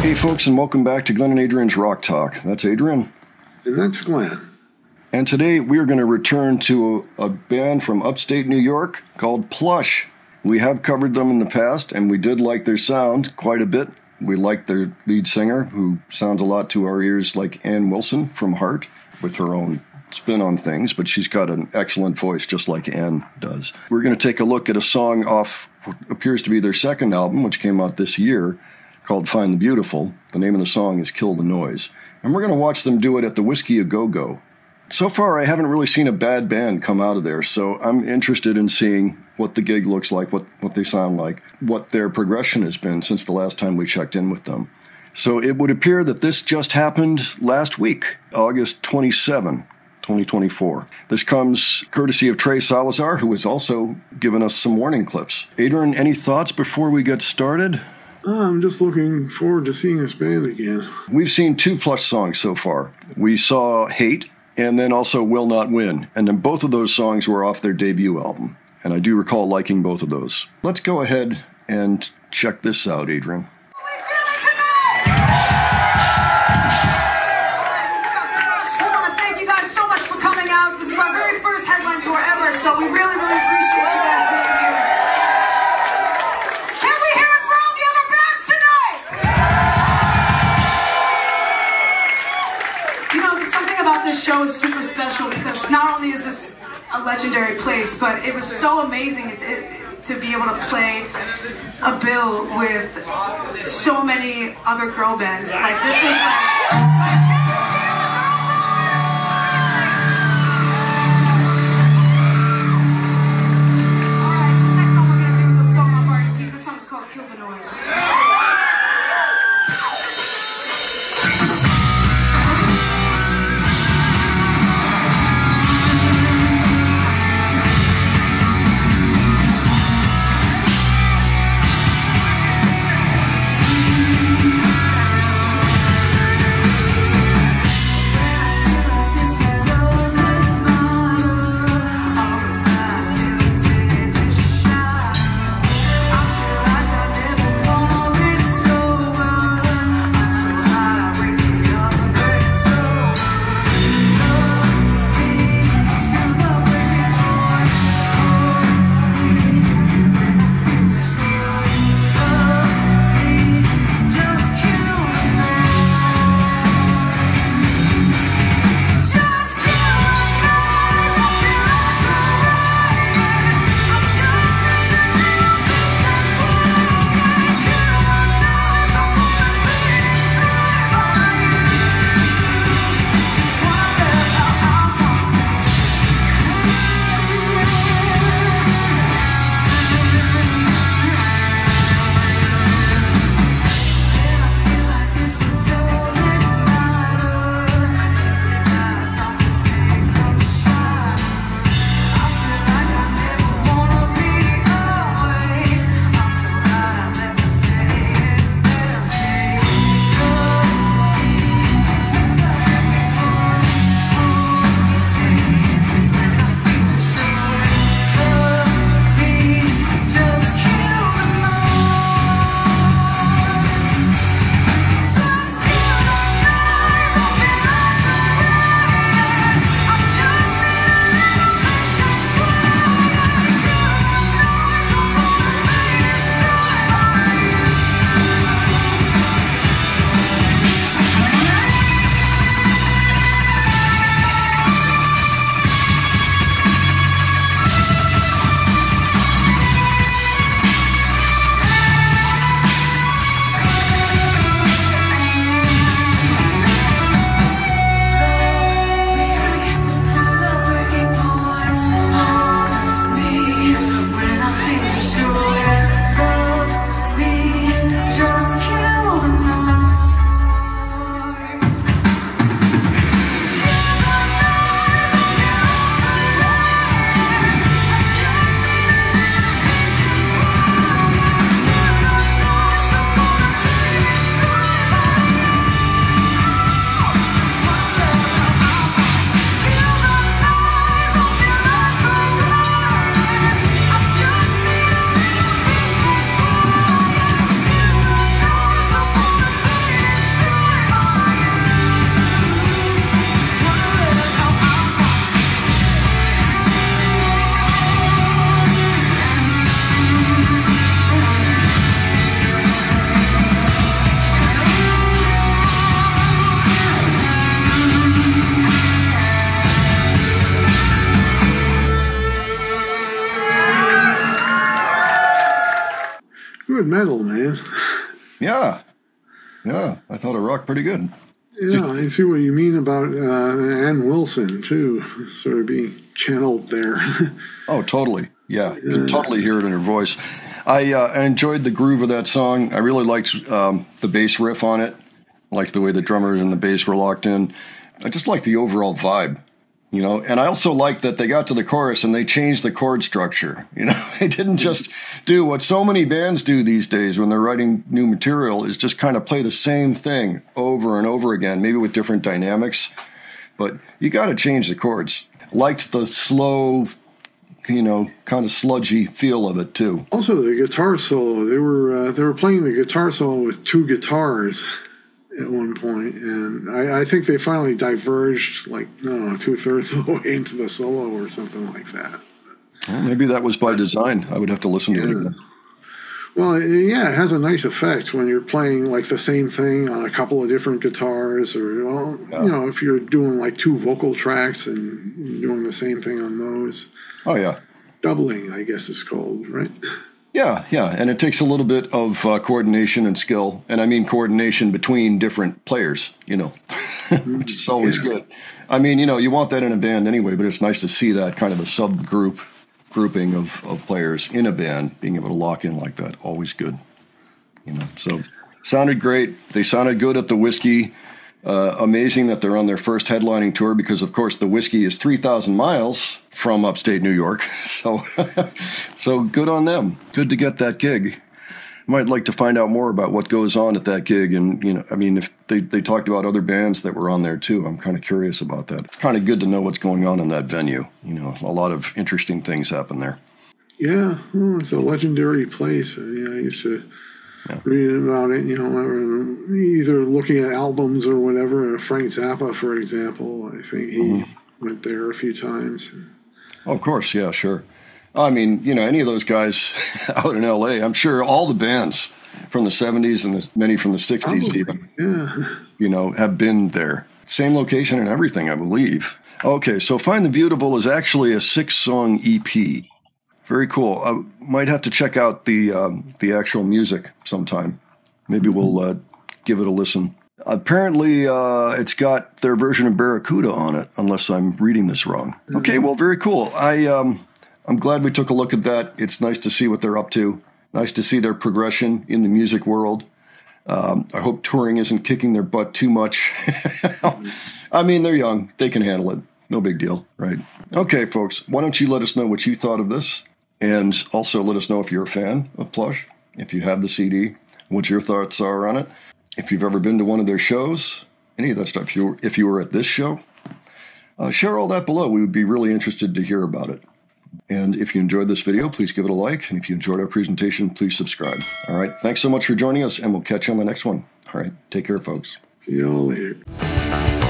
Hey folks, and welcome back to Glenn and Adrian's Rock Talk. That's Adrian. And that's Glenn. And today we are going to return to a band from upstate New York called Plush. We have covered them in the past, and we did like their sound quite a bit. We like their lead singer, who sounds a lot to our ears like Ann Wilson from Heart, with her own spin on things, but she's got an excellent voice, just like Ann does. We're going to take a look at a song off what appears to be their second album, which came out this year, called Find the Beautiful. The name of the song is Kill the Noise. And we're going to watch them do it at the Whisky A-Go-Go. So far, I haven't really seen a bad band come out of there, so I'm interested in seeing what the gig looks like, what they sound like, what their progression has been since the last time we checked in with them. So it would appear that this just happened last week, August 27, 2024. This comes courtesy of Trey Salazar, who has also given us some warning clips. Adrian, any thoughts before we get started? I'm just looking forward to seeing this band again. We've seen two Plush songs so far. We saw Hate and then also Will Not Win. And then both of those songs were off their debut album. And I do recall liking both of those. Let's go ahead and check this out, Adrian. So we really, really appreciate you guys being here. Can we hear it for all the other bands tonight? You know, something about this show is super special because not only is this a legendary place, but it was so amazing to be able to play a bill with so many other girl bands. Like, this was like Kill the Noise. Good metal, man. Yeah. Yeah, I thought it rocked pretty good. Yeah, I see what you mean about Ann Wilson, too, sort of being channeled there. Oh, totally. Yeah, you can totally hear it in her voice. I enjoyed the groove of that song. I really liked the bass riff on it. I liked the way the drummer and the bass were locked in. I just liked the overall vibe, you know. And I also liked that they got to the chorus and they changed the chord structure. You know, they didn't just do what so many bands do these days when they're writing new material, is just kind of play the same thing over and over again, maybe with different dynamics. But you got to change the chords. Liked the slow, you know, kind of sludgy feel of it too. Also, the guitar solo. They were playing the guitar solo with two guitars at one point, and I think they finally diverged, like, I don't know, 2/3 of the way into the solo or something like that. Well, maybe that was by design. I would have to listen to it again. Well, yeah, it has a nice effect when you're playing like the same thing on a couple of different guitars, or you know, if you're doing like two vocal tracks and doing the same thing on those. Oh yeah, doubling, I guess it's called, right? Yeah, and it takes a little bit of coordination and skill, and I mean coordination between different players, you know, which is always good. I mean, you know, you want that in a band anyway, but it's nice to see that kind of a grouping of players in a band being able to lock in like that. Always good, you know. So sounded great. They sounded good at the Whisky. Amazing that they're on their first headlining tour, because of course the Whisky is 3,000 miles from upstate New York. So good on them. Good to get that gig. Might like to find out more about what goes on at that gig. And, you know, I mean, if they talked about other bands that were on there too, I'm kind of curious about that. It's kind of good to know what's going on in that venue. You know, a lot of interesting things happen there. Yeah, well, it's a legendary place. I used to read about it, you know, either looking at albums or whatever. Frank Zappa, for example, I think he went there a few times. Oh, of course, yeah, sure. I mean, you know, any of those guys out in L.A., I'm sure all the bands from the 70s and many from the 60s even, you know, have been there. Same location and everything, I believe. Okay, so Find the Beautiful is actually a 6-song EP. Very cool. I might have to check out the actual music sometime. Maybe we'll give it a listen. Apparently, it's got their version of Barracuda on it, unless I'm reading this wrong. Okay, well, very cool. I'm glad we took a look at that. It's nice to see what they're up to. Nice to see their progression in the music world. I hope touring isn't kicking their butt too much. I mean, they're young. They can handle it. No big deal, right? Okay, folks, why don't you let us know what you thought of this? And also let us know if you're a fan of Plush, if you have the CD, what your thoughts are on it. If you've ever been to one of their shows, any of that stuff, if you were at this show, share all that below. We would be really interested to hear about it. And if you enjoyed this video, please give it a like. And if you enjoyed our presentation, please subscribe. All right. Thanks so much for joining us, and we'll catch you on the next one. All right. Take care, folks. See you all later.